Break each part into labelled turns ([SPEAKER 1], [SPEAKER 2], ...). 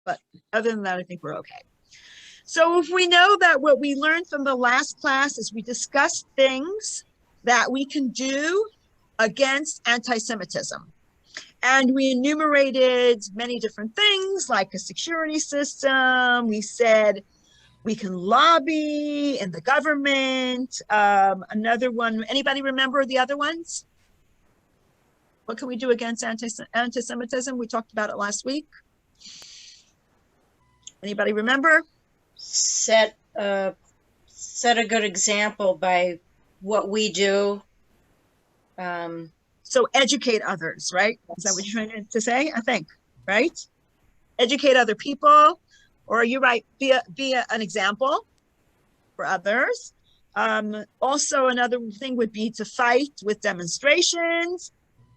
[SPEAKER 1] But other than that, I think we're okay. So if we know that what we learned from the last class is we discussed things that we can do against anti-Semitism. And we enumerated many different things like a security system. We said we can lobby in the government. Another one, anybody remember the other ones? What can we do against anti-Semitism? We talked about it last week. Anybody remember?
[SPEAKER 2] Set a good example by what we do.
[SPEAKER 1] So educate others, right? Is that what you're trying to say? I think, right? Educate other people, or you're right, be an example for others. Also, another thing would be to fight with demonstrations.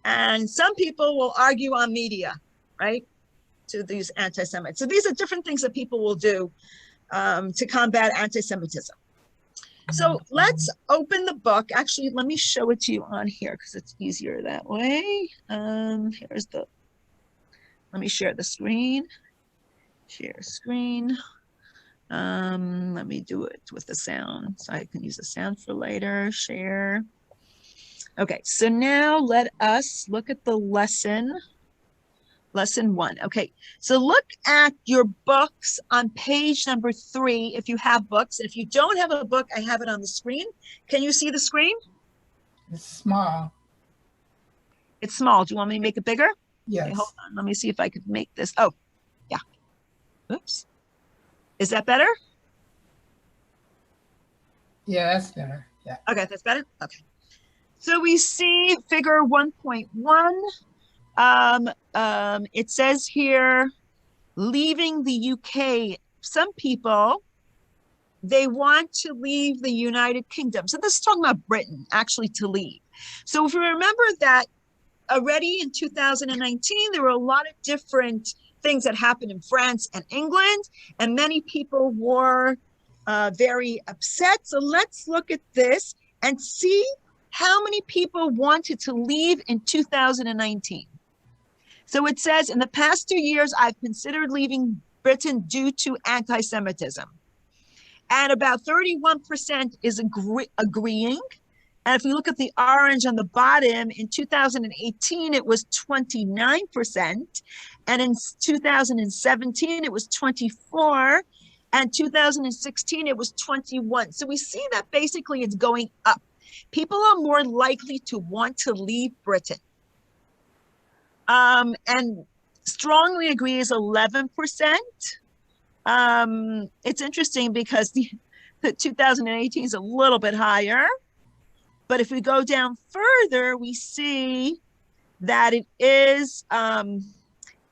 [SPEAKER 1] And some people will argue on media, right, to these anti-Semites. So these are different things that people will do to combat anti-Semitism. So let's open the book. Actually, let me show it to you on here because it's easier that way. Let me share the screen. Share screen. Let me do it with the sound so I can use the sound for later. Share. Okay, so now let us look at the lesson 1. Okay, so look at your books on page number 3 if you have books. If you don't have a book, I have it on the screen. Can you see the screen?
[SPEAKER 3] It's small.
[SPEAKER 1] It's small. Do you want me to make it bigger?
[SPEAKER 3] Yes.
[SPEAKER 1] Okay, hold on. Let me see if I could make this. Oh, yeah. Oops. Is that better?
[SPEAKER 3] Yeah, that's better. Yeah.
[SPEAKER 1] Okay, that's better? Okay. So we see figure 1.1. It says here, leaving the UK. Some people, they want to leave the United Kingdom. So this is talking about Britain, actually, to leave. So if you remember that already in 2019, there were a lot of different things that happened in France and England, and many people were very upset. So let's look at this and see how many people wanted to leave in 2019. So it says, in the past 2 years, I've considered leaving Britain due to anti-Semitism. And about 31% is agreeing. And if we look at the orange on the bottom, in 2018, it was 29%. And in 2017, it was 24%. And 2016, it was 21%. So we see that basically it's going up. People are more likely to want to leave Britain. And strongly agree is 11%. It's interesting because the 2018 is a little bit higher. But if we go down further, we see that it is 8%,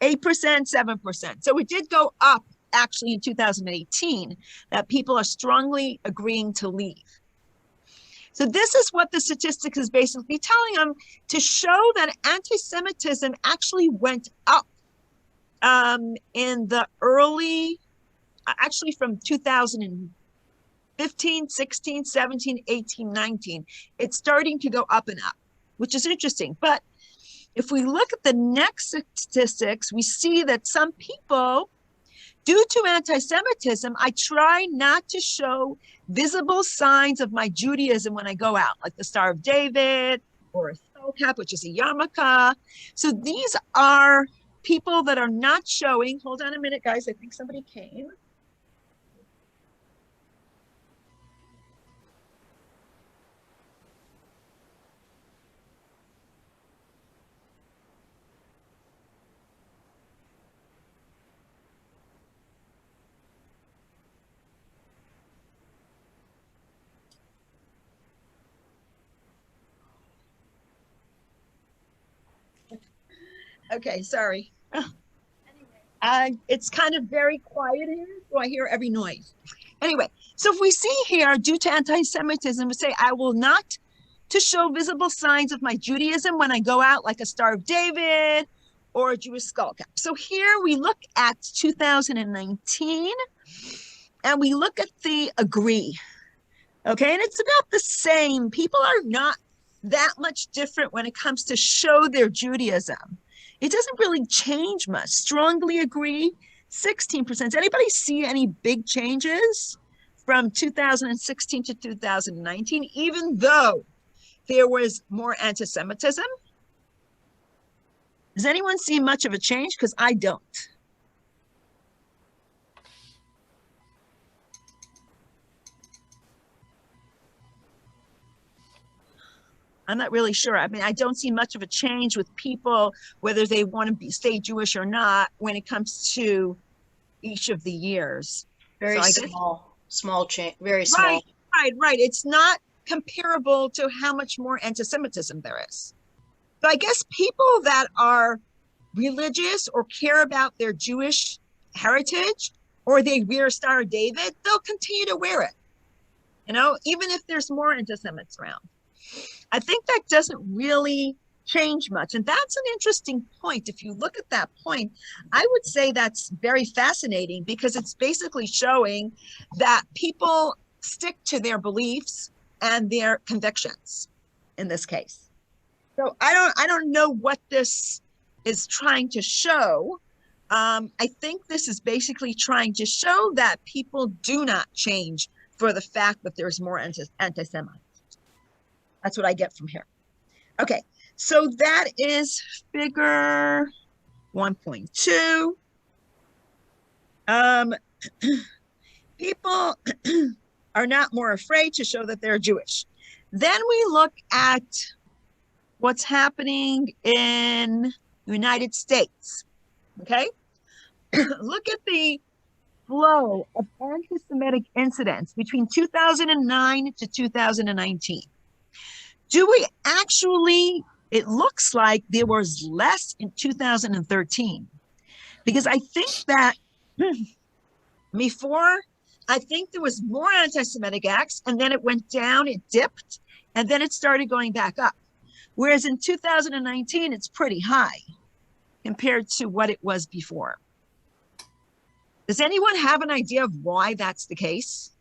[SPEAKER 1] 7%. So it did go up actually in 2018, that people are strongly agreeing to leave. So this is what the statistics is basically telling them, to show that anti-Semitism actually went up in the early, actually from 2015, 16, 17, 18, 19. It's starting to go up and up, which is interesting. But if we look at the next statistics, we see that some people, due to anti-Semitism, I try not to show visible signs of my Judaism when I go out, like the Star of David or a skull cap, which is a yarmulke. So these are people that are not showing. Hold on a minute, guys. I think somebody came. Okay, sorry. It's kind of very quiet here, so I hear every noise. Anyway, so if we see here, due to anti-Semitism, we say, I will not to show visible signs of my Judaism when I go out, like a Star of David or a Jewish skull cap. So here we look at 2019, and we look at the agree. Okay, and it's about the same. People are not that much different when it comes to show their Judaism. It doesn't really change much. Strongly agree, 16%. Does anybody see any big changes from 2016 to 2019, even though there was more anti-Semitism? Does anyone see much of a change? Because I don't. I'm not really sure. I mean, I don't see much of a change with people, whether they want to stay Jewish or not, when it comes to each of the years.
[SPEAKER 2] Very small change, very small.
[SPEAKER 1] Right. It's not comparable to how much more anti-Semitism there is. So I guess people that are religious or care about their Jewish heritage, or they wear Star of David, they'll continue to wear it, even if there's more anti-Semites around. I think that doesn't really change much. And that's an interesting point. If you look at that point, I would say that's very fascinating, because it's basically showing that people stick to their beliefs and their convictions in this case. So I don't know what this is trying to show. I think this is basically trying to show that people do not change for the fact that there's more anti-Semites. That's what I get from here. Okay, so that is figure 1.2. People are not more afraid to show that they're Jewish. Then we look at what's happening in the United States, okay? Look at the flow of anti-Semitic incidents between 2009 to 2019. Do we actually, it looks like there was less in 2013, because I think that before, I think there was more anti-Semitic acts, and then it went down, it dipped, and then it started going back up. Whereas in 2019, it's pretty high compared to what it was before. Does anyone have an idea of why that's the case?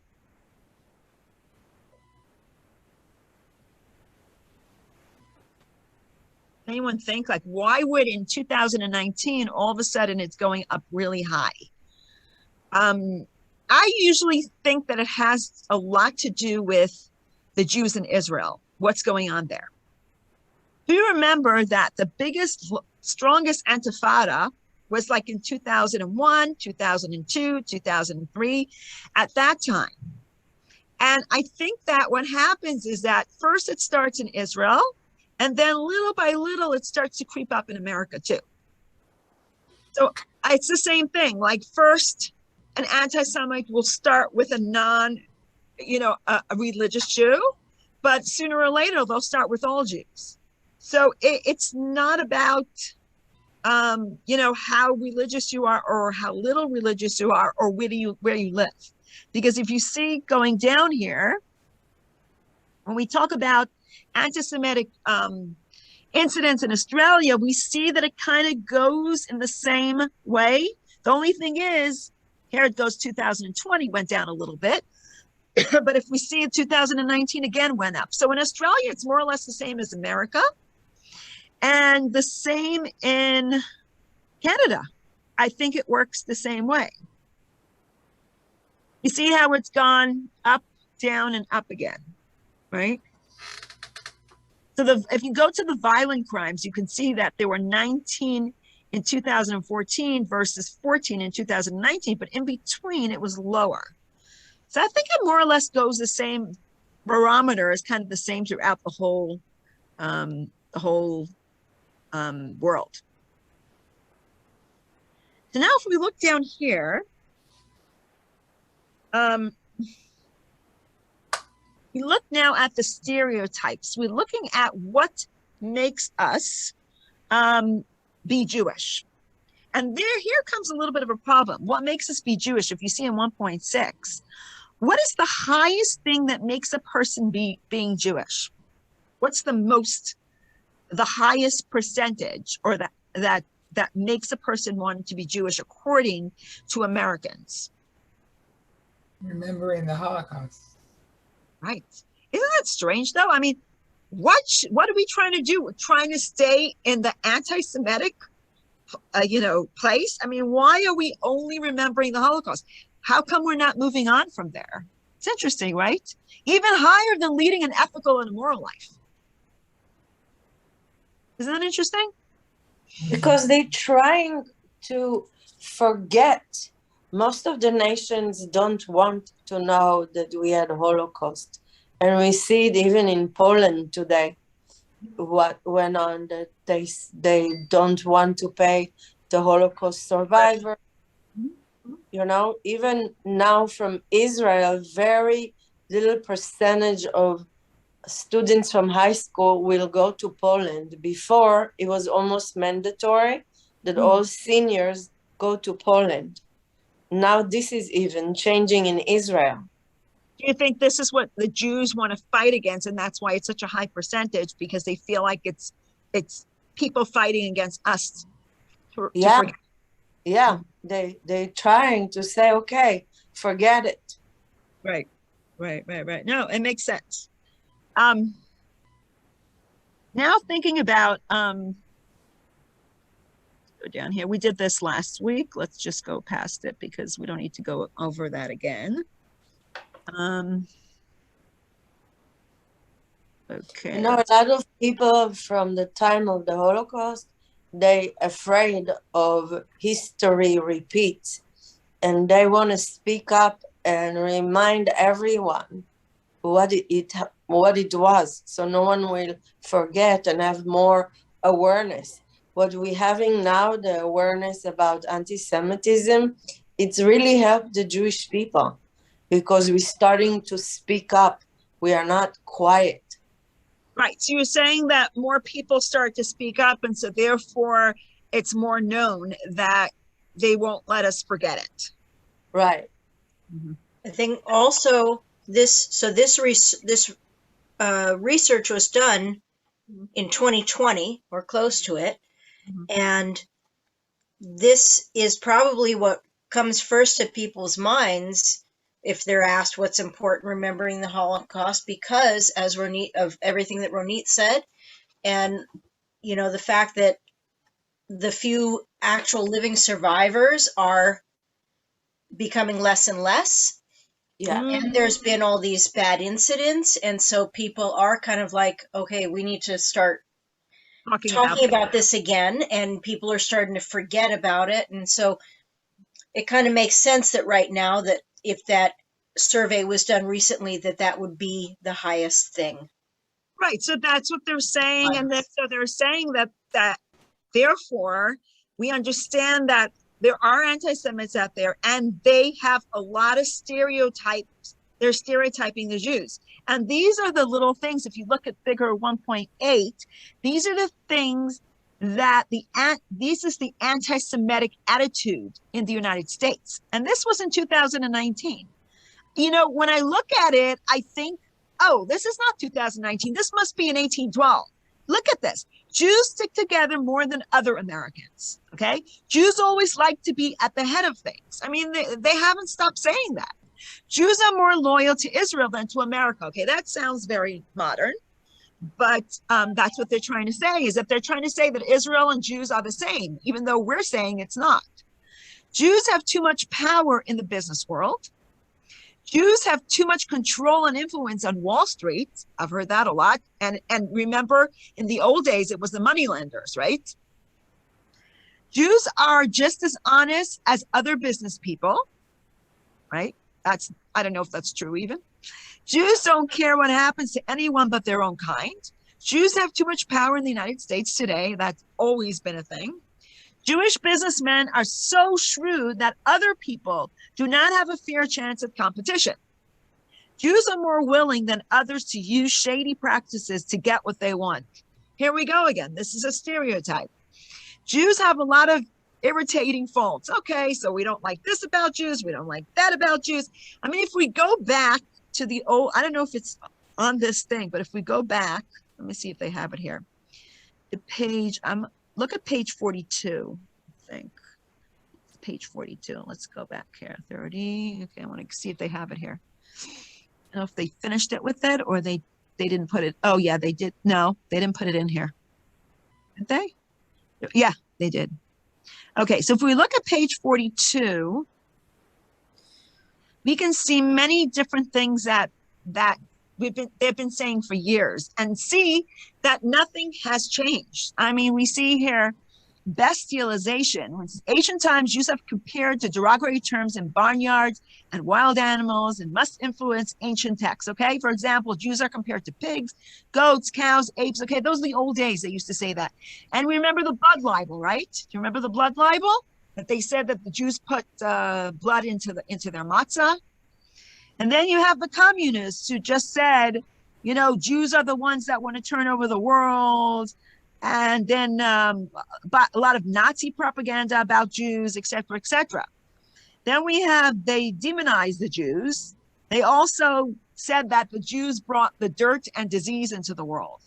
[SPEAKER 1] Anyone think, like, why would in 2019 all of a sudden it's going up really high? I usually think that it has a lot to do with the Jews in Israel, what's going on there. Do you remember that the biggest, strongest intifada was like in 2001, 2002, 2003, at that time? And I think that what happens is that first it starts in Israel, and then little by little, it starts to creep up in America too. So it's the same thing. Like first, an anti-Semite will start with a religious Jew, but sooner or later, they'll start with all Jews. So it's not about, how religious you are or how little religious you are or where you live. Because if you see going down here, when we talk about anti-Semitic incidents in Australia, we see that it kind of goes in the same way. The only thing is, here it goes 2020, went down a little bit. But if we see in 2019, again, went up. So in Australia, it's more or less the same as America. And the same in Canada. I think it works the same way. You see how it's gone up, down, and up again, right? So if you go to the violent crimes, you can see that there were 19 in 2014 versus 14 in 2019, but in between it was lower. So I think it more or less goes the same barometer, is kind of the same throughout the whole world. So now if we look down here, we look now at the stereotypes. We're looking at what makes us be Jewish. And here comes a little bit of a problem. What makes us be Jewish? If you see in 1.6, what is the highest thing that makes a person being Jewish? What's the highest percentage, or that makes a person want to be Jewish according to Americans?
[SPEAKER 3] Remembering the Holocaust.
[SPEAKER 1] Right. Isn't that strange, though? I mean, what are we trying to do? We're trying to stay in the anti-Semitic place. I mean, why are we only remembering the Holocaust? How come we're not moving on from there? It's interesting, right? Even higher than leading an ethical and moral life. Isn't that interesting?
[SPEAKER 4] Because they're trying to forget. Most of the nations don't want to know that we had a Holocaust. And we see it even in Poland today, what went on, that they don't want to pay the Holocaust survivor. Even now from Israel, very little percentage of students from high school will go to Poland. Before, it was almost mandatory that all seniors go to Poland. Now this is even changing in Israel.
[SPEAKER 1] Do you think this is what the Jews want to fight against, and that's why it's such a high percentage, because they feel like it's people fighting against us to forget?
[SPEAKER 4] Yeah, they're trying to say, okay, forget it.
[SPEAKER 1] Right. No, it makes sense. Now thinking about go down here. We did this last week. Let's just go past it because we don't need to go over that again. Okay.
[SPEAKER 4] A lot of people from the time of the Holocaust, they afraid of history repeats, and they want to speak up and remind everyone what it was, so no one will forget and have more awareness. What we're having now, the awareness about anti-Semitism, it's really helped the Jewish people because we're starting to speak up. We are not quiet.
[SPEAKER 1] Right. So you're saying that more people start to speak up, and so therefore it's more known that they won't let us forget it.
[SPEAKER 4] Right.
[SPEAKER 2] I think also this research was done in 2020 or close to it. And this is probably what comes first to people's minds if they're asked what's important remembering the Holocaust, because as Ronit, of everything that Ronit said, and the fact that the few actual living survivors are becoming less and less.
[SPEAKER 4] Yeah.
[SPEAKER 2] And there's been all these bad incidents, and so people are kind of like, okay, we need to start talking about this again, and people are starting to forget about it. And so it kind of makes sense that right now, that if that survey was done recently, that would be the highest thing.
[SPEAKER 1] Right. So that's what they're saying. And so they're saying that therefore we understand that there are anti-Semites out there, and they have a lot of stereotypes. They're stereotyping the Jews. And these are the little things, if you look at figure 1.8, these are the things that this is the anti-Semitic attitude in the United States. And this was in 2019. When I look at it, I think, oh, this is not 2019. This must be in 1812. Look at this. Jews stick together more than other Americans, okay? Jews always like to be at the head of things. I mean, they haven't stopped saying that. Jews are more loyal to Israel than to America. Okay, that sounds very modern, but that's what they're trying to say, is that they're trying to say that Israel and Jews are the same, even though we're saying it's not. Jews have too much power in the business world. Jews have too much control and influence on Wall Street. I've heard that a lot. And remember, in the old days, it was the moneylenders, right? Jews are just as honest as other business people, right? I don't know if that's true even. Jews don't care what happens to anyone but their own kind. Jews have too much power in the United States today. That's always been a thing. Jewish businessmen are so shrewd that other people do not have a fair chance of competition. Jews are more willing than others to use shady practices to get what they want. Here we go again. This is a stereotype. Jews have a lot of irritating faults. Okay, so we don't like this about Jews. We don't like that about Jews. I mean, if we go back to the old, I don't know if it's on this thing, but if we go back, let me see if they have it here. The page, look at page 42, I think. Page 42. Let's go back here. 30. Okay, I want to see if they have it here. I don't know if they finished it with it or they didn't put it. Oh, yeah, they did. No, they didn't put it in here. Did they? Yeah, they did. Okay, so if we look at page 42, we can see many different things that they've been saying for years, and see that nothing has changed. I mean, we see here bestialization. Ancient times, Jews have compared to derogatory terms in barnyards and wild animals and must influence ancient texts. Okay, for example, Jews are compared to pigs, goats, cows, apes. Okay, those are the old days. They used to say that. And we remember the blood libel, right? Do you remember the blood libel? That they said that the Jews put blood into their matzah. And then you have the communists who just said, you know, Jews are the ones that want to turn over the world. And then a lot of Nazi propaganda about Jews, etc., etc. Then they demonized the Jews. They also said that the Jews brought the dirt and disease into the world.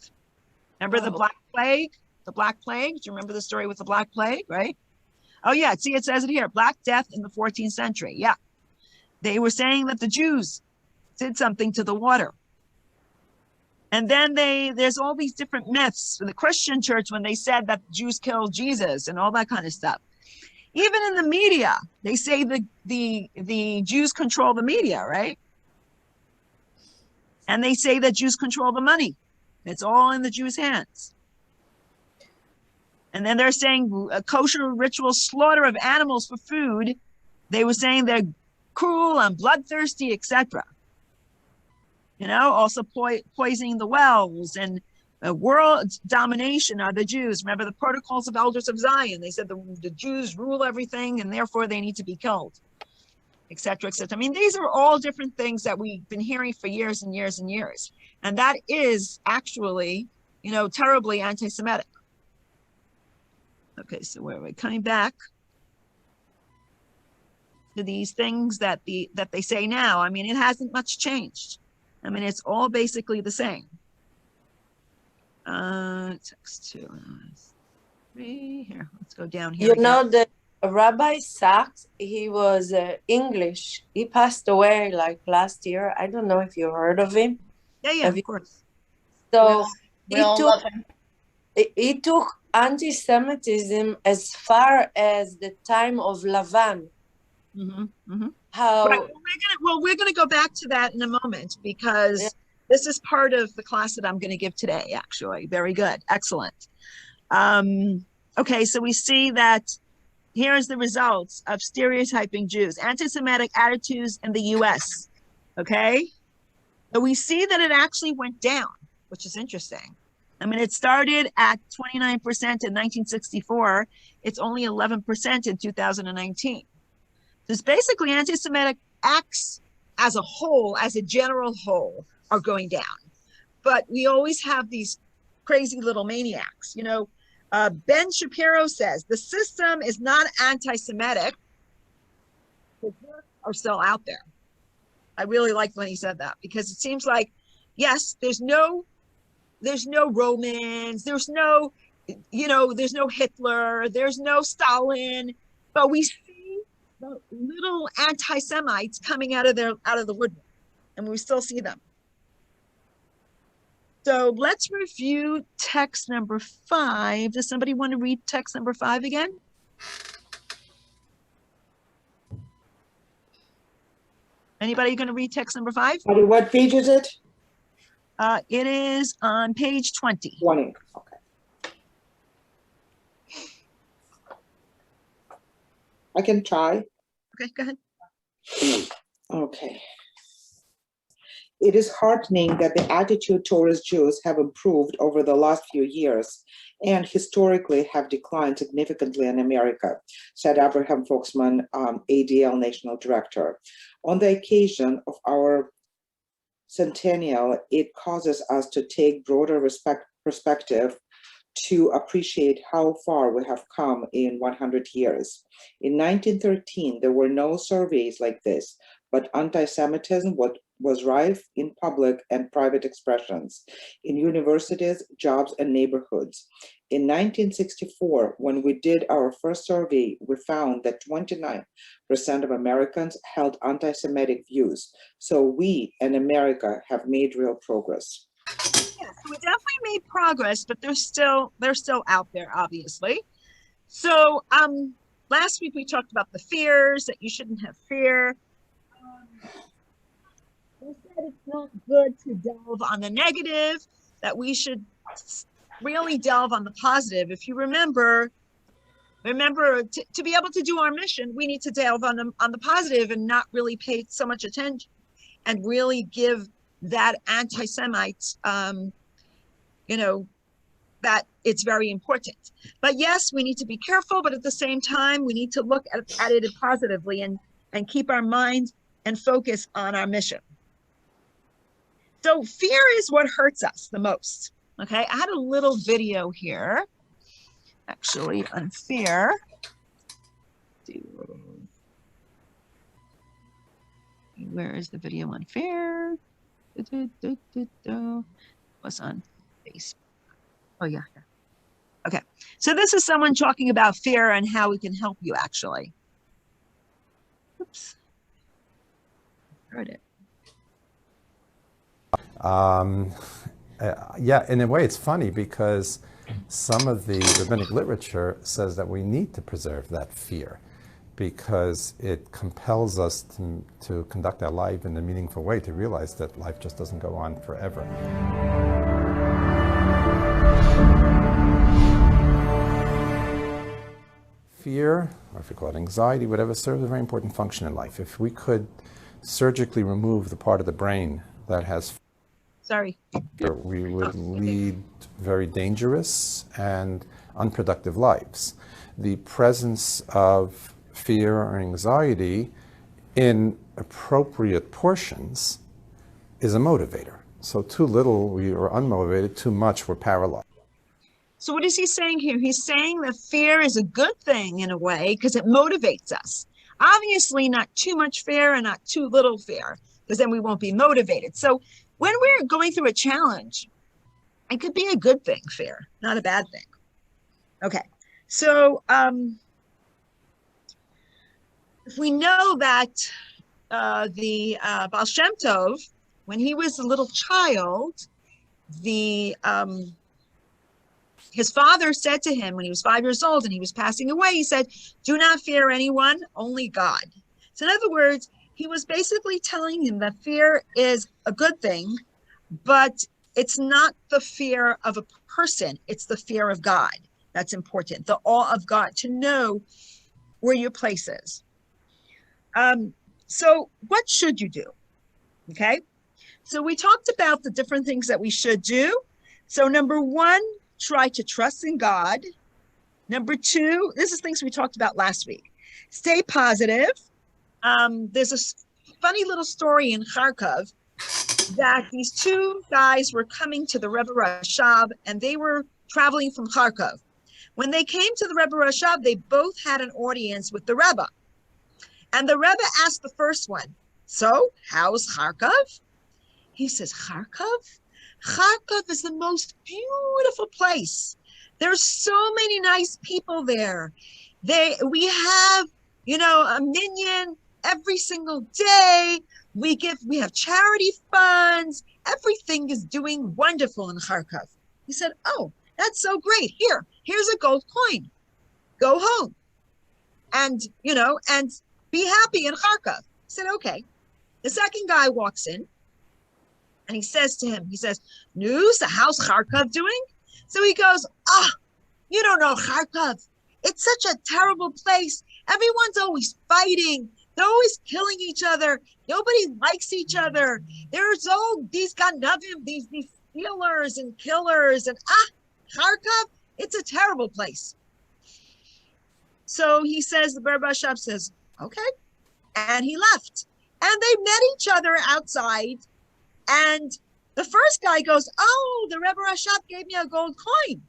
[SPEAKER 1] Remember the Black Plague? The Black Plague? Do you remember the story with the Black Plague, right? Oh, yeah. See, it says it here. Black Death in the 14th century. Yeah. They were saying that the Jews did something to the water. And then there's all these different myths in the Christian church when they said that the Jews killed Jesus and all that kind of stuff. Even in the media, they say the Jews control the media, right? And they say that Jews control the money. It's all in the Jews' hands. And then they're saying a kosher ritual slaughter of animals for food. They were saying they're cruel and bloodthirsty, etc. You know, also poisoning the wells, and world domination are the Jews. Remember the protocols of elders of Zion? They said the Jews rule everything and therefore they need to be killed, etc., etc. I mean, these are all different things that we've been hearing for years and years and years. And that is actually, you know, terribly anti-Semitic. Okay, so where are we coming back to these things that they say now? I mean, it hasn't much changed. I mean, it's all basically the same. Text 2, 3, here, let's go down here.
[SPEAKER 4] You know, the Rabbi Sachs, he was English. He passed away like last year. I don't know if you heard of him.
[SPEAKER 1] Yeah, of course.
[SPEAKER 4] So
[SPEAKER 2] we all love him.
[SPEAKER 4] He took anti-Semitism as far as the time of Lavan. How?
[SPEAKER 1] Right. We're gonna go back to that in a moment, because this is part of the class that I'm going to give today. Actually, very good, excellent. Okay, so we see that here's the results of stereotyping Jews, anti-Semitic attitudes in the U.S. Okay, so we see that it actually went down, which is interesting. I mean, it started at 29% in 1964. It's only 11% in 2019. It's basically anti-Semitic acts as a whole, as a general whole, are going down. But we always have these crazy little maniacs. You know, Ben Shapiro says the system is not anti-Semitic. The Jews are still out there. I really liked when he said that, because it seems like, yes, there's no Romans, there's no, you know, there's no Hitler, there's no Stalin, but we see the little anti-Semites coming out of the woodwork, and we still see them. So let's review text number 5. Does somebody want to read text number 5 again? Anybody going to read text number 5?
[SPEAKER 5] What page is it?
[SPEAKER 1] It is on page 20.
[SPEAKER 5] 20. Okay. I can try.
[SPEAKER 1] Okay, go ahead.
[SPEAKER 5] Okay. It is heartening that the attitude towards Jews have improved over the last few years and historically have declined significantly in America, said Abraham Foxman, ADL National Director. On the occasion of our centennial, it causes us to take broader perspective to appreciate how far we have come in 100 years. In 1913, there were no surveys like this, but anti-Semitism was rife in public and private expressions, in universities, jobs, and neighborhoods. In 1964, when we did our first survey, we found that 29% of Americans held anti-Semitic views. So we and America have made real progress.
[SPEAKER 1] Yeah, so we definitely made progress, but they're still out there, obviously. So last week we talked about the fears, that you shouldn't have fear. We said it's not good to delve on the negative, that we should really delve on the positive. If you remember to be able to do our mission, we need to delve on the positive and not really pay so much attention and really give that anti-Semites, that it's very important. But yes, we need to be careful, but at the same time, we need to look at it positively and keep our mind and focus on our mission. So fear is what hurts us the most. Okay, I had a little video here, actually, on fear. Where is the video on fear? What's on Facebook? Oh, yeah. Okay, so this is someone talking about fear and how we can help you, actually. Oops. Heard it.
[SPEAKER 6] Yeah, in a way, it's funny because some of the rabbinic literature says that we need to preserve that fear because it compels us to conduct our life in a meaningful way, to realize that life just doesn't go on forever. Fear, or if you call it anxiety, whatever, serves a very important function in life. If we could surgically remove the part of the brain that has
[SPEAKER 1] Sorry.
[SPEAKER 6] fear, we would lead very dangerous and unproductive lives. The presence of fear or anxiety in appropriate portions is a motivator. So too little, we are unmotivated, too much, we're paralyzed.
[SPEAKER 1] So what is he saying here? He's saying that fear is a good thing in a way because it motivates us. Obviously not too much fear and not too little fear, because then we won't be motivated. So when we're going through a challenge, it could be a good thing, fear, not a bad thing. Okay, so if we know that the Baal Shem Tov, when he was a little child, his father said to him when he was 5 years old and he was passing away, he said, "Do not fear anyone, only God." So in other words, he was basically telling him that fear is a good thing, but it's not the fear of a person, it's the fear of God. That's important, the awe of God, to know where your place is. So what should you do? Okay, so we talked about the different things that we should do. So number one, try to trust in God. Number two, this is things we talked about last week. Stay positive. There's a funny little story in Kharkov that these two guys were coming to the Rebbe Rashab and they were traveling from Kharkov. When they came to the Rebbe Rashab, they both had an audience with the Rebbe. And the Rebbe asked the first one, "So, how's Kharkov?" He says, "Kharkov? Kharkov is the most beautiful place. There's so many nice people there. We have, a minyan every single day. We have charity funds. Everything is doing wonderful in Kharkov." He said, "Oh, that's so great. Here's a gold coin. Go home and be happy in Kharkov." He said, "Okay." The second guy walks in and he says to him, "No, so how's Kharkov doing?" So he goes, "You don't know Kharkov. It's such a terrible place. Everyone's always fighting. They're always killing each other. Nobody likes each other. There's all these ganavim, these stealers and killers. And Kharkov, it's a terrible place." So he says, the Rebbe Rashab says, "Okay." And he left. And they met each other outside. And the first guy goes, "Oh, the Rebbe Rashab gave me a gold coin."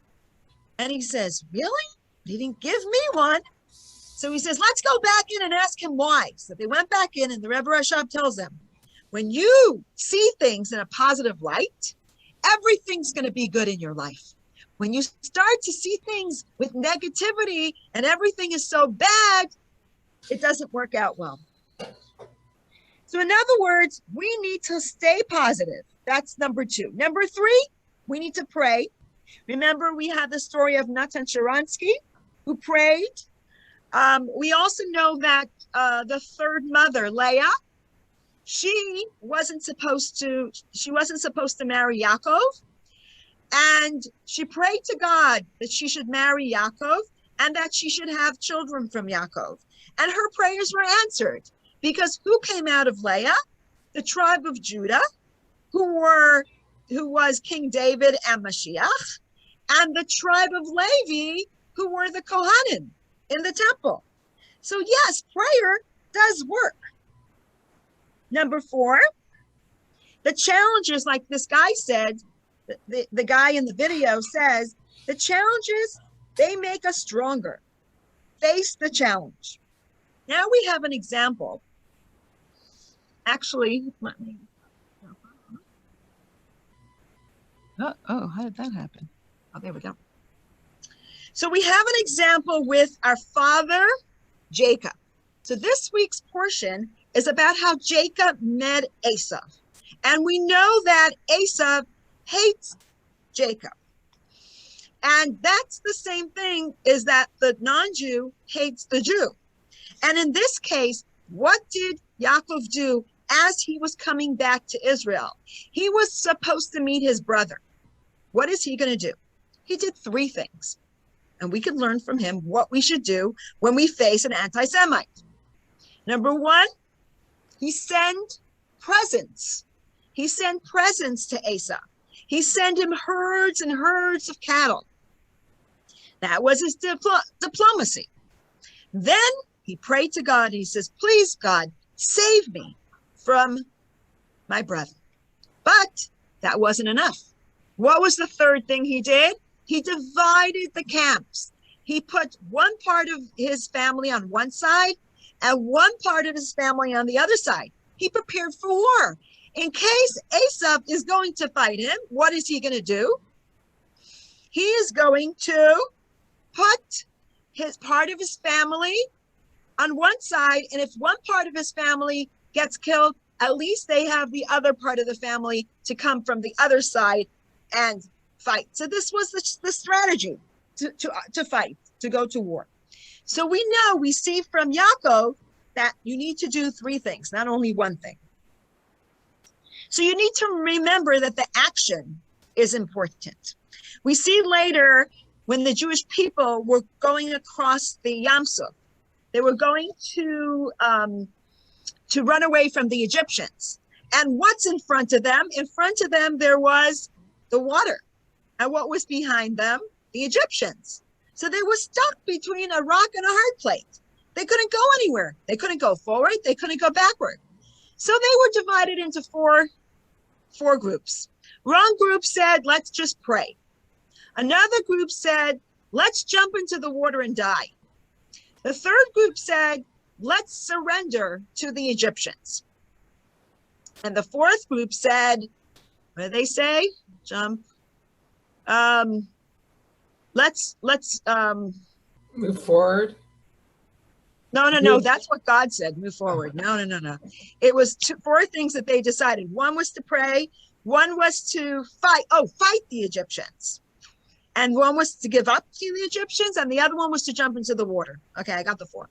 [SPEAKER 1] And he says, "Really? He didn't give me one." So he says, "Let's go back in and ask him why." So they went back in and the Rebbe Rashab tells them, when you see things in a positive light, everything's going to be good in your life. When you start to see things with negativity and everything is so bad, it doesn't work out well. So in other words, we need to stay positive. That's number two. Number three, we need to pray. Remember, we had the story of Natan Sharansky, who prayed. We also know that the third mother, Leah, she wasn't supposed to marry Yaakov, and she prayed to God that she should marry Yaakov and that she should have children from Yaakov. And her prayers were answered, because who came out of Leah? The tribe of Judah, who was King David and Mashiach, and the tribe of Levi, who were the Kohanim in the temple. So yes, prayer does work. Number 4, the challenges, like this guy said, the guy in the video says, the challenges, they make us stronger. Face the challenge. Now we have an example. Actually, let me. Oh, how did that happen? Oh, there we go. So we have an example with our father, Jacob. So this week's portion is about how Jacob met Esau. And we know that Esau hates Jacob. And that's the same thing, is that the non-Jew hates the Jew. And in this case, what did Yaakov do as he was coming back to Israel? He was supposed to meet his brother. What is he going to do? He did 3 things. And we can learn from him what we should do when we face an anti-Semite. Number 1, he sent presents. He sent presents to Esau. He sent him herds and herds of cattle. That was his diplomacy. Then he prayed to God. He says, please, God, save me from my brother. But that wasn't enough. What was the third thing he did? He divided the camps. He put one part of his family on one side and one part of his family on the other side. He prepared for war. In case Esau is going to fight him, what is he going to do? He is going to put his part of his family on one side, and if one part of his family gets killed, at least they have the other part of the family to come from the other side and fight. So this was the strategy to fight, to go to war. So we see from Yaakov that you need to do 3 things, not only one thing. So you need to remember that the action is important. We see later when the Jewish people were going across the Yam Suf, they were going to run away from the Egyptians. And what's in front of them? In front of them, there was the water. And what was behind them? The Egyptians. So they were stuck between a rock and a hard plate. They couldn't go anywhere. They couldn't go forward. They couldn't go backward. So they were divided into four groups. One group said, let's just pray. Another group said, let's jump into the water and die. The third group said, let's surrender to the Egyptians. And the fourth group said, what did they say? Jump. Let's
[SPEAKER 3] move forward.
[SPEAKER 1] No, that's what God said, move forward. No. It was 4 things that they decided. One was to pray, one was to fight the Egyptians. And one was to give up to the Egyptians, and the other one was to jump into the water. Okay, I got the 4.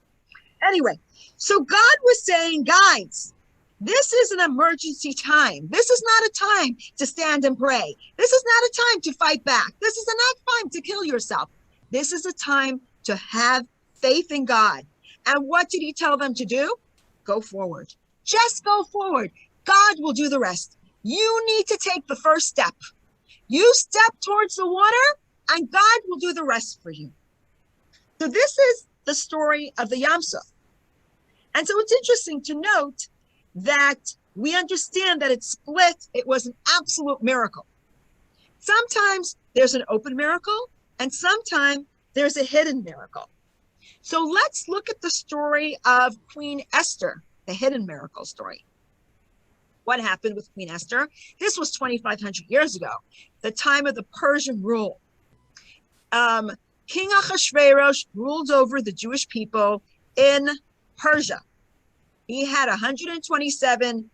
[SPEAKER 1] Anyway, so God was saying, guys, this is an emergency time. This is not a time to stand and pray. This is not a time to fight back. This is not time to kill yourself. This is a time to have faith in God. And what did he tell them to do? Go forward. Just go forward. God will do the rest. You need to take the first step. You step towards the water, and God will do the rest for you. So this is the story of the Yam Suf. And so it's interesting to note that we understand that it's split. It was an absolute miracle. Sometimes there's an open miracle, and sometimes there's a hidden miracle. So let's look at the story of Queen Esther, the hidden miracle story. What happened with Queen Esther? This was 2,500 years ago, the time of the Persian rule. King Ahasuerus ruled over the Jewish people in Persia. He had 127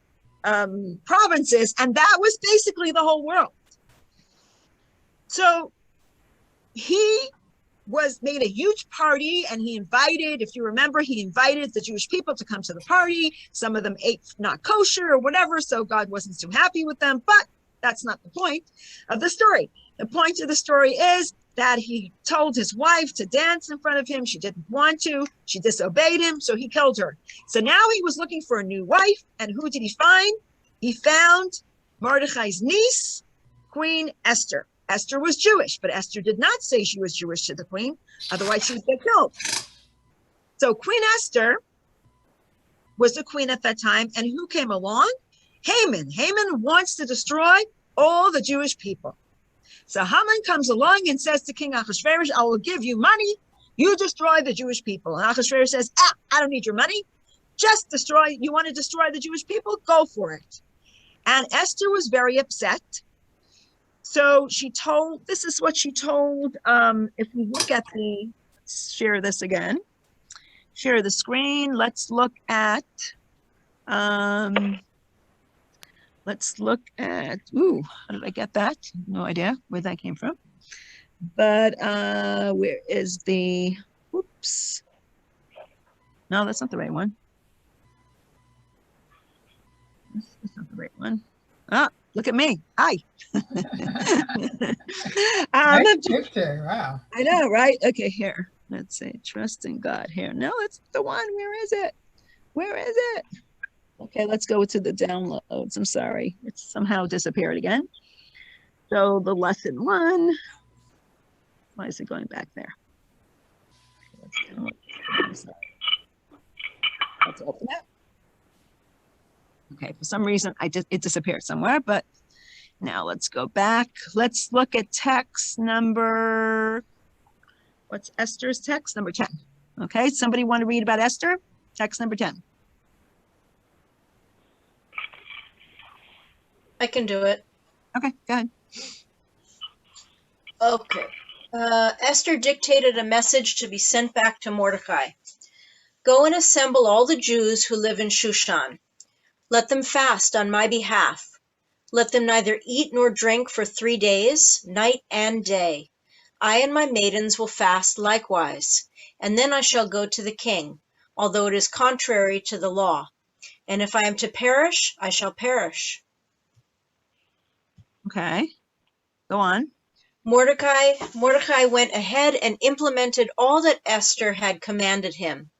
[SPEAKER 1] provinces, and that was basically the whole world. So he made a huge party, and he invited, if you remember, he invited the Jewish people to come to the party. Some of them ate not kosher or whatever, so God wasn't too happy with them, but that's not the point of the story. The point of the story is that he told his wife to dance in front of him. She didn't want to. She disobeyed him, so he killed her. So now he was looking for a new wife, and who did he find? He found Mordechai's niece, Queen Esther. Esther was Jewish, but Esther did not say she was Jewish to the queen, otherwise she would get killed. So Queen Esther was the queen at that time, and who came along? Haman. Haman wants to destroy all the Jewish people. So Haman comes along and says to King Ahasuerus, I will give you money, you destroy the Jewish people. And Ahasuerus says, I don't need your money, just destroy, you want to destroy the Jewish people? Go for it. And Esther was very upset. So she told, this is what she told, if we look at share this again, share the screen, let's look at, how did I get that? No idea where that came from. But where is the, whoops. No, that's not the right one. That's not the right one. Ah, look at me. Hi.
[SPEAKER 3] Nice picture. Wow.
[SPEAKER 1] I know, right? Okay, here. Let's say trust in God here. No, it's the one. Where is it? Where is it? Okay, let's go to the downloads. I'm sorry. It's somehow disappeared again. So the lesson 1. Why is it going back there? Let's open it. Okay, for some reason it disappeared somewhere, but now let's go back. Let's look at text number, what's Esther's text? Number 10. Okay, somebody want to read about Esther? Text number 10.
[SPEAKER 2] I can do it.
[SPEAKER 1] Okay, go ahead.
[SPEAKER 2] Okay. Esther dictated a message to be sent back to Mordecai. Go and assemble all the Jews who live in Shushan. Let them fast on my behalf. Let them neither eat nor drink for 3 days, night and day. I and my maidens will fast likewise, and then I shall go to the king, although it is contrary to the law. And if I am to perish, I shall perish.
[SPEAKER 1] Okay, go on.
[SPEAKER 2] Mordecai went ahead and implemented all that Esther had commanded him.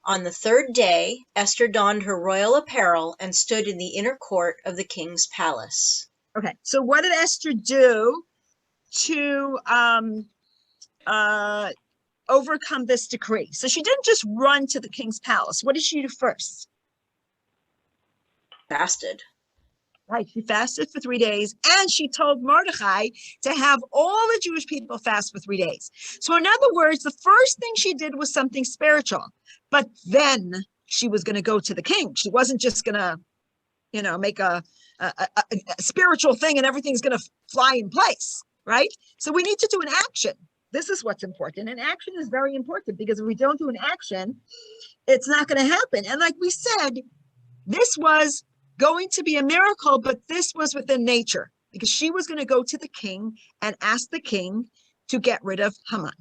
[SPEAKER 2] On the 3rd day, Esther donned her royal apparel and stood in the inner court of the king's palace.
[SPEAKER 1] Okay, so what did Esther do to overcome this decree? So she didn't just run to the king's palace. What did she do first?
[SPEAKER 2] Fasted.
[SPEAKER 1] Right, she fasted for 3 days, and she told Mordecai to have all the Jewish people fast for 3 days. So in other words, the first thing she did was something spiritual, but then she was going to go to the king. She wasn't just going to, make a spiritual thing and everything's going to fly in place, right? So we need to do an action. This is what's important. And action is very important, because if we don't do an action, it's not going to happen. And like we said, this was going to be a miracle, but this was within nature, because she was going to go to the king and ask the king to get rid of Haman.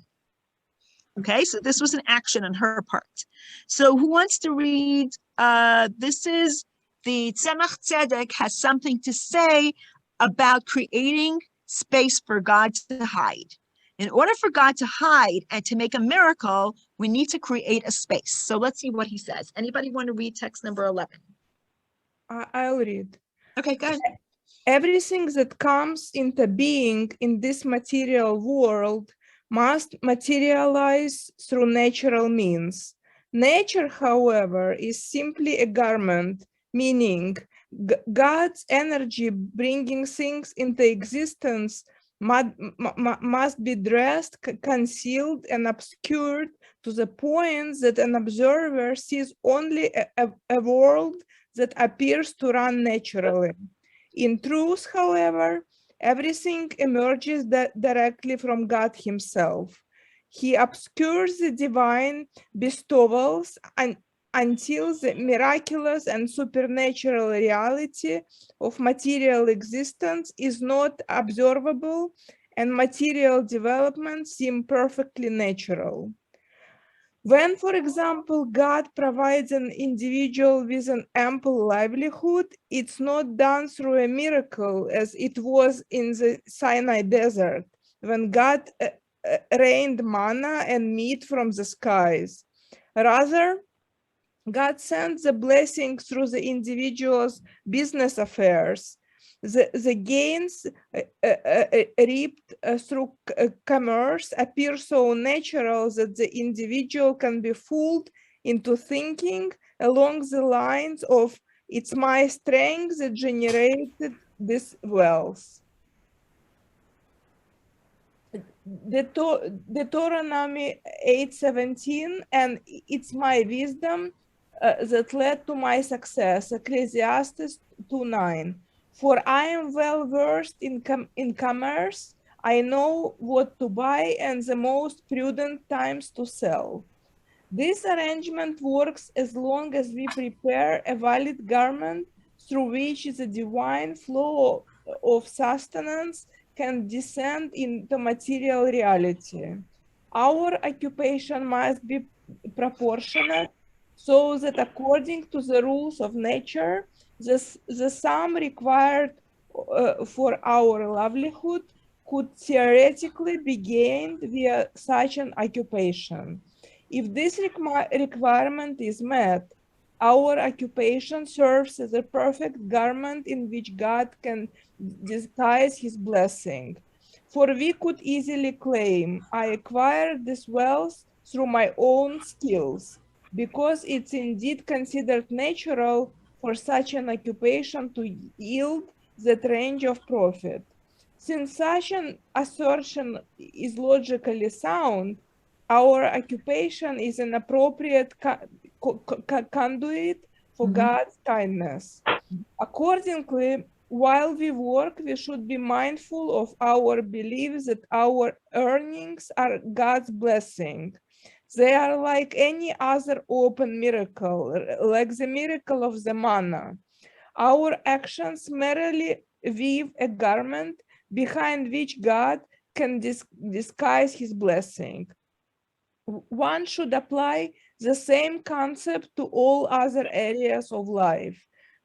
[SPEAKER 1] Okay, so this was an action on her part. So who wants to read? This is the Tzemach Tzedek has something to say about creating space for God to hide. In order for God to hide and to make a miracle, we need to create a space. So let's see what he says. Anybody want to read text number 11?
[SPEAKER 7] I'll read.
[SPEAKER 1] Okay, go ahead.
[SPEAKER 7] Everything that comes into being in this material world must materialize through natural means. Nature, however, is simply a garment, meaning God's energy bringing things into existence must be dressed, concealed, and obscured to the point that an observer sees only a world that appears to run naturally. In truth, however, everything emerges directly from God himself. He obscures the divine bestowals until the miraculous and supernatural reality of material existence is not observable and material development seem perfectly natural. When, for example, God provides an individual with an ample livelihood, it's not done through a miracle as it was in the Sinai desert, when God rained manna and meat from the skies. Rather, God sends the blessing through the individual's business affairs. The gains reaped through commerce appear so natural that the individual can be fooled into thinking along the lines of "it's my strength that generated this wealth." Deuteronomy 8:17, and "it's my wisdom that led to my success," Ecclesiastes 2:9. "For I am well versed in commerce, I know what to buy and the most prudent times to sell." This arrangement works as long as we prepare a valid garment through which the divine flow of sustenance can descend into material reality. Our occupation must be proportionate, so that according to the rules of nature, the sum required for our livelihood could theoretically be gained via such an occupation. If this requirement is met, our occupation serves as a perfect garment in which God can disguise his blessing. For we could easily claim, "I acquired this wealth through my own skills," because it's indeed considered natural for such an occupation to yield that range of profit. Since such an assertion is logically sound, our occupation is an appropriate conduit for God's kindness. Accordingly, while we work, we should be mindful of our belief that our earnings are God's blessing. They are like any other open miracle, like the miracle of the manna. Our actions merely weave a garment behind which God can disguise his blessing. One should apply the same concept to all other areas of life.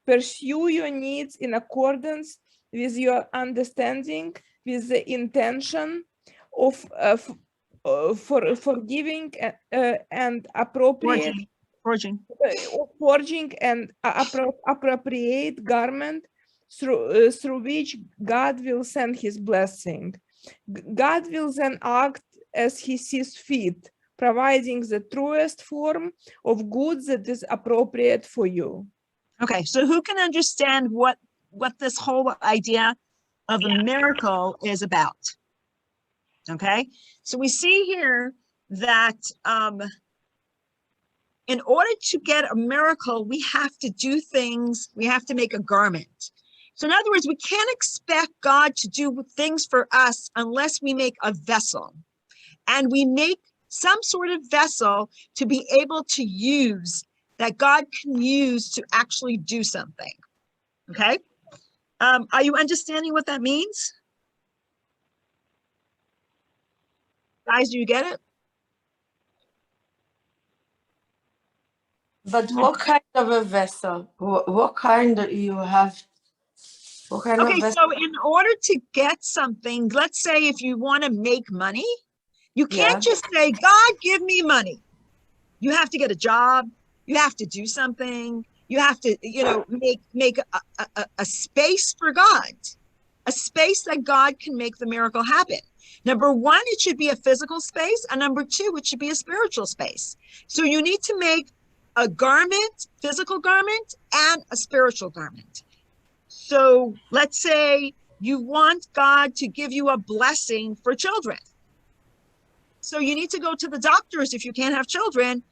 [SPEAKER 7] Pursue your needs in accordance with your understanding, with the intention of forgiving and appropriate forging and appropriate garment through which God will send his blessing. God will then act as he sees fit, providing the truest form of good that is appropriate for you.
[SPEAKER 1] Okay, so who can understand what this whole idea of a miracle is about? Okay, so we see here that in order to get a miracle, we have to do things, we have to make a garment. So in other words, we can't expect God to do things for us unless we make a vessel. And we make some sort of vessel to be able to use, that God can use to actually do something. Okay? Are you understanding what that means? Guys, do you get it?
[SPEAKER 4] But what kind of a vessel? What kind you have? What kind
[SPEAKER 1] Okay,
[SPEAKER 4] of vessel?
[SPEAKER 1] so in order to get something, let's say if you want to make money, you can't just say, "God, give me money." You have to get a job. You have to do something. You have to, make a space for God, a space that God can make the miracle happen. Number one, it should be a physical space. And number two, it should be a spiritual space. So you need to make a garment, physical garment, and a spiritual garment. So let's say you want God to give you a blessing for children. So you need to go to the doctors if you can't have children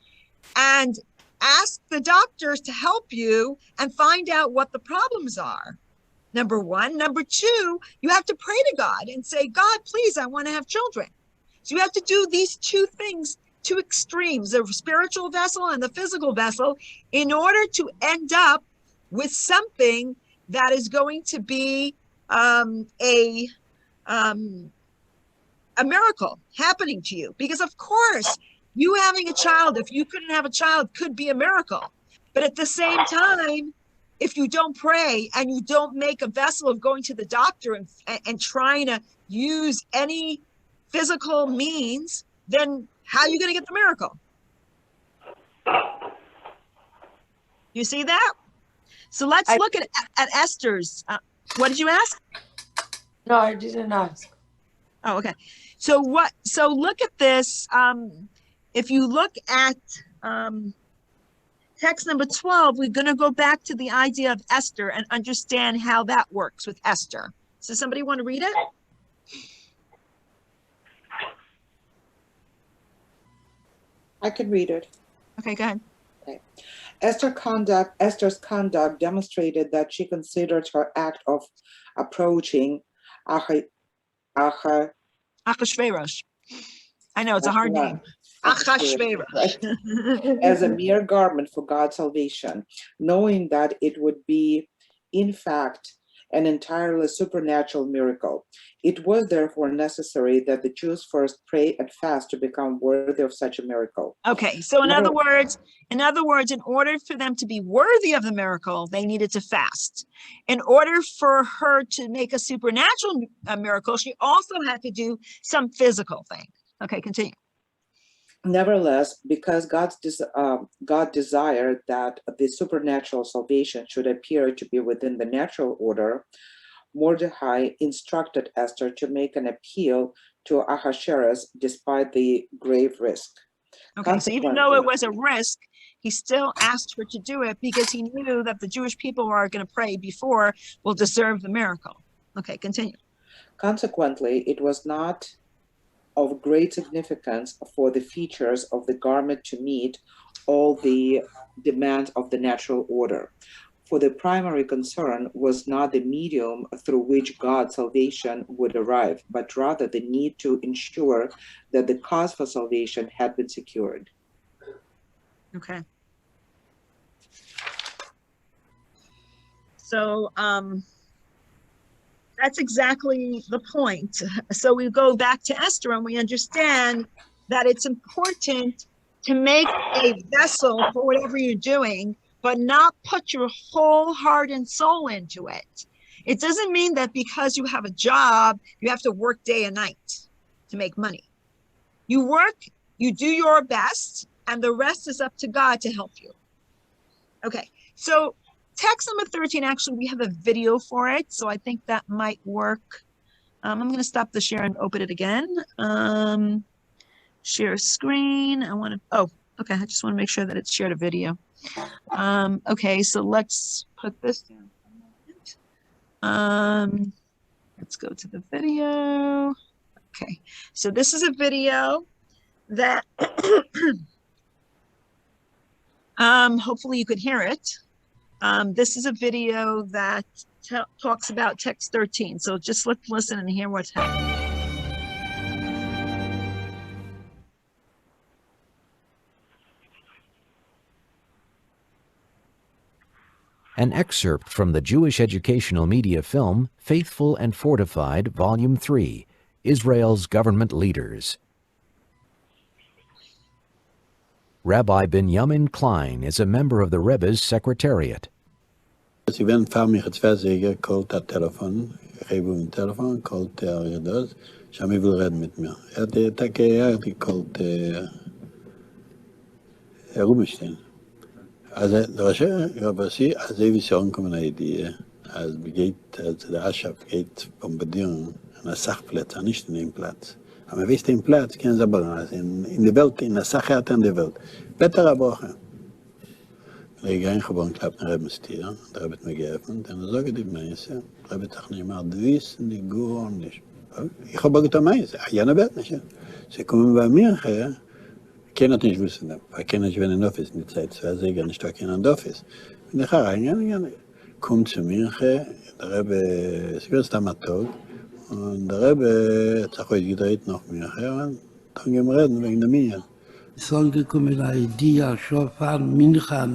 [SPEAKER 1] and ask the doctors to help you and find out what the problems are. Number one. Number two, you have to pray to God and say, "God, please, I want to have children." So you have to do these two things, two extremes, the spiritual vessel and the physical vessel, in order to end up with something that is going to be a miracle happening to you. Because of course, you having a child, if you couldn't have a child, could be a miracle. But at the same time, if you don't pray and you don't make a vessel of going to the doctor and trying to use any physical means, then how are you going to get the miracle? You see that? So let's look at Esther's. What did you ask?
[SPEAKER 4] No, I didn't ask.
[SPEAKER 1] Oh, okay. So look at this. If you look at text number 12, we're going to go back to the idea of Esther and understand how that works with Esther. So somebody want to read it?
[SPEAKER 5] I can read it.
[SPEAKER 1] Okay, go ahead.
[SPEAKER 5] Okay. Esther's conduct demonstrated that she considered her act of approaching
[SPEAKER 1] Achashverosh. I know, it's a hard name. Achashverosh.
[SPEAKER 5] As a mere garment for God's salvation, knowing that it would be, in fact, an entirely supernatural miracle. It was therefore necessary that the Jews first pray and fast to become worthy of such a miracle.
[SPEAKER 1] Okay, so in other words, in order for them to be worthy of the miracle, they needed to fast. In order for her to make a supernatural miracle, she also had to do some physical thing. Okay, continue.
[SPEAKER 5] Nevertheless, because God desired that the supernatural salvation should appear to be within the natural order, Mordecai instructed Esther to make an appeal to Ahasuerus despite the grave risk.
[SPEAKER 1] Okay, so even though it was a risk, he still asked her to do it because he knew that the Jewish people who are going to pray before will deserve the miracle. Okay, continue.
[SPEAKER 5] Consequently, it was not of great significance for the features of the garment to meet all the demands of the natural order. For the primary concern was not the medium through which God's salvation would arrive, but rather the need to ensure that the cause for salvation had been secured.
[SPEAKER 1] Okay. So, that's exactly the point. So we go back to Esther and we understand that it's important to make a vessel for whatever you're doing, but not put your whole heart and soul into it. It doesn't mean that because you have a job, you have to work day and night to make money. You work, you do your best, and the rest is up to God to help you. Okay, so text number 13, actually, we have a video for it, so I think that might work. I'm going to stop the share and open it again. Share screen. Okay, I just want to make sure that it's shared a video. Okay, so let's put this down for a moment. Let's go to the video. Okay, so this is a video that hopefully you could hear it. This is a video that talks about text 13. So just listen and hear what's happening.
[SPEAKER 8] An excerpt from the Jewish educational media film, Faithful and Fortified, Volume 3, Israel's Government Leaders. Rabbi Benjamin Klein is a member of the Rebbe's Secretariat.
[SPEAKER 9] Ich bin mich zwei Säge, kalt der Telefon, ich gebe ihm ein Telefon, kalt der Redos, ich will reden mit mir. Hat die kalt herumstehen. Also, also wie sie ankommen, eine Idee, als der Aschaf geht bombardieren, an der Sachplatz, nicht in dem Platz. Aber wenn den Platz können sie aber in der Welt, in der Sache hat in der Welt. Better Woche. Ich gehe gewoon klap naar Rebbetzin, daar heb ik me gegeven. En dan zeggen die mensen, hebben toch niet meer wissen, die gewoon niet. Ik heb ook het aan mij gezegd, ja, dat weet niet. Ze komen bij mij, ik kan het niet wissen. Ik kan het niet in office, niet tijd. Ze zeggen niet dat ik in de office. En ik ga rein, kom zu mir, daar hebben ze gewist aan mijn toog. En daar hebben ze ooit gedreid nog meer. En dan gaan we reden wegen de meer.
[SPEAKER 10] Soll gekommen eine Idee, schon von Mincha,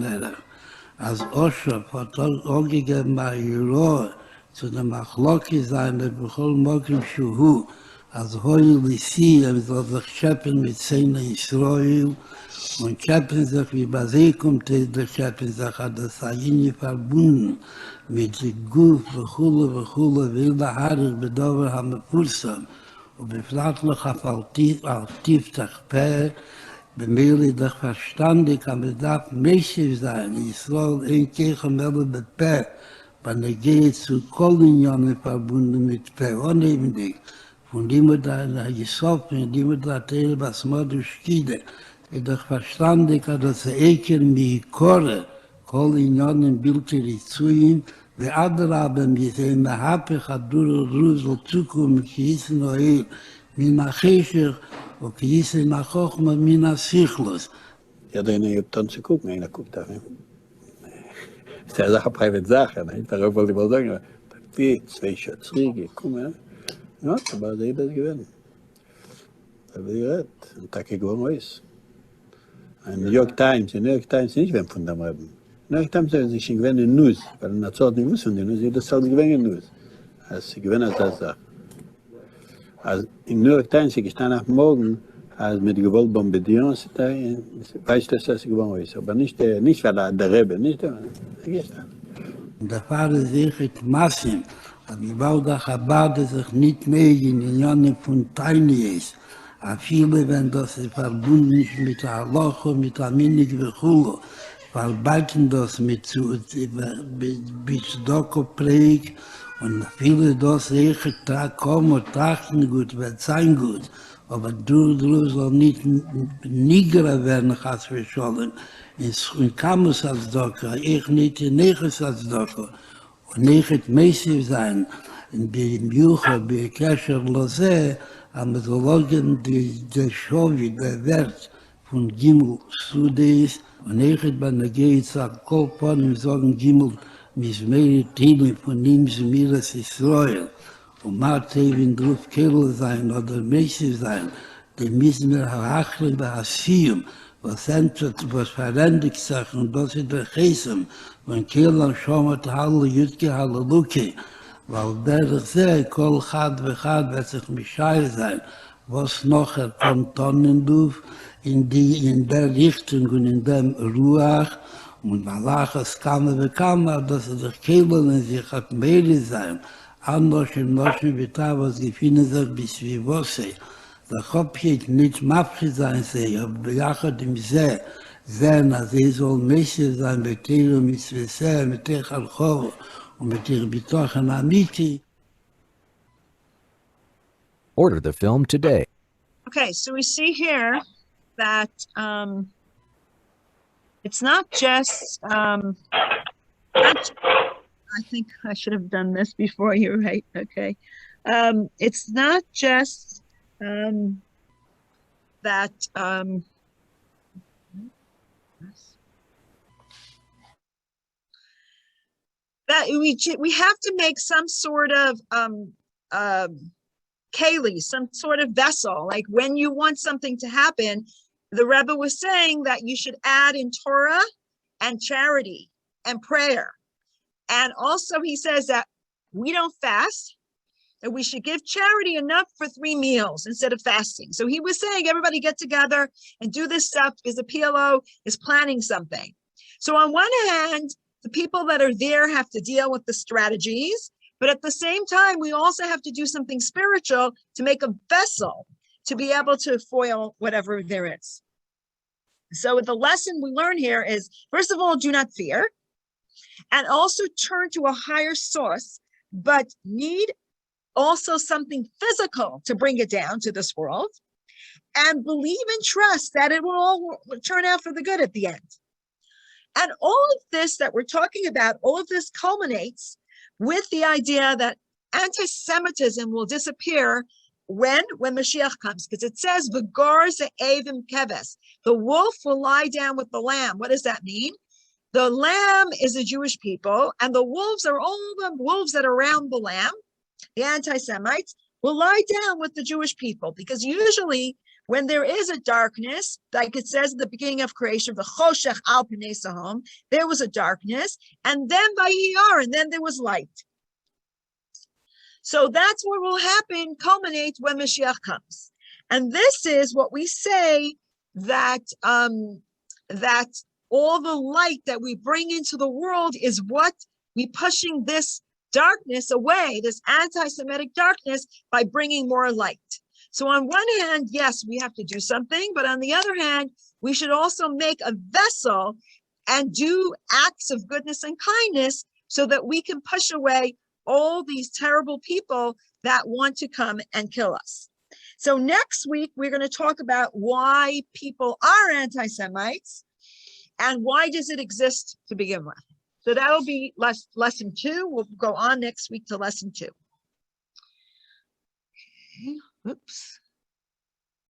[SPEAKER 10] als Oshof hat auch gegeben, bei Juro, zu der Machloki sein, der Bechol Mokim Shuhu, als heule sie, soll sich schöpfen mit Zähne Israel und schöpfen sich, wie bei sie kommt, der schöpfen sich, hat das Ayini verbunden mit Guf, Vechule, wilde Haare, Bedover haben Pulsam, und beflatlich auf Tiftach Pär, במילא דך verstandig, aber es darf mächtig sein. Israel ein Kirche mehr mit Pär, wenn geht zu Kolonien verbunden mit Pär, unheimlich. Von dem da Jesop, von dem da Teil, was Mordus Kide, es doch verstandig, dass Eker mi Kore, Kolonien Bildschirr zu ihm, die andere haben mit einem Hapech, Adur, Rusel, Zukunft, Kießen, Oil, Mina Chescher, und Kießen, Machochma, Mina Sichlos.
[SPEAKER 9] Ja, da gibt dann zu gucken, einer guckt da. Das ist eine private Sache, darauf wollte ich mal sagen, die zwei Schützriege, komm, ja. Ja, aber sie das gewinnen. Da wird gerät, und da geht es raus. New York Times nicht wenn von dem Reben. New York Times sagen sich, ich gewinne News, weil in der Zeit nicht wussten die News, das soll gewinne News. Also sie gewinnen das Sache. Also in New York Times, ich stand am Morgen, als mit gewollt bombardieren, weiß das, dass sie gewonnen ist. Aber nicht weil der Rebbe, nicht der gestern.
[SPEAKER 10] Und der Pfarrer sagt, Massim, aber ich baue der Chabad sich nicht mehr in den Jahren von Tinies. Aber viele, wenn das verbunden ist mit der Halacha, mit der Minig Vechulu, verbalten das mit Doko-Präg und viele das echt kommen, trachten gut, wird sein gut. Aber du soll nicht nigerer werden, hast du schon. In Kamus als Doko, ich nicht in Neches als Doko. Und nicht mäßig sein, in dem Juche, bei Kesher Lose, am Methodologien, der Schovi, der Wert von Gimel Sudis, und nicht bei der Geizak, Kolpon, wir sagen Gimel, Mismeri Tili, von ihm Zmiras Israel. Und Martevin drauf Kehl sein oder mäßig sein, die müssen wir Hachle bei Asium, was verändert sich, und das ist der Chesem, von Kehl und Schomat Halle, Jütke, Halleluke, weil der sehr, Kol Chad wird sich Mischai sein, was noch kommt Tonnenduf in der Richtung und in dem Ruach, und Malachas kam, dass der Kehl in sich hat mehr sein, anders im Noschen Vitar, was gefunden sich bis wie Wosse. Der Kopf geht nicht mafchi sein, aber bejachert im See, sehen, als soll Messi sein, mit Telo, mit Svesser, mit Tech Alchor und mit ihr Bitochen Amiti.
[SPEAKER 8] Order the film today.
[SPEAKER 1] Okay, so we see here that it's not just, I think I should have done this before you, right? Okay. It's not just that that we have to make some sort of keli, some sort of vessel. Like when you want something to happen, the Rebbe was saying that you should add in Torah and charity and prayer. And also he says that we don't fast, that we should give charity enough for 3 meals instead of fasting. So he was saying everybody get together and do this stuff because the PLO is planning something. So on one hand, the people that are there have to deal with the strategies, but at the same time, we also have to do something spiritual to make a vessel to be able to foil whatever there is. So the lesson we learn here is, first of all, do not fear, and also turn to a higher source, but need also something physical to bring it down to this world, and believe and trust that it will all turn out for the good at the end. And all of this that we're talking about, all of this culminates with the idea that anti-Semitism will disappear when Mashiach comes, because it says, "V'gar ze'evim keves," the wolf will lie down with the lamb. What does that mean? The lamb is the Jewish people, and the wolves are all the wolves that are around the lamb. The anti-Semites will lie down with the Jewish people, because usually when there is a darkness, like it says at the beginning of creation, "V'choshech al pnei sahom," there was a darkness, and then vayiyar, and then there was light. So that's what will happen, culminate when Mashiach comes. And this is what we say, that that all the light that we bring into the world is what we pushing this darkness away, this anti-Semitic darkness, by bringing more light. So on one hand, yes, we have to do something, but on the other hand, we should also make a vessel and do acts of goodness and kindness so that we can push away all these terrible people that want to come and kill us. So next week, we're going to talk about why people are anti-Semites and why does it exist to begin with. So that'll be lesson 2. We'll go on next week to lesson 2. Okay. Oops.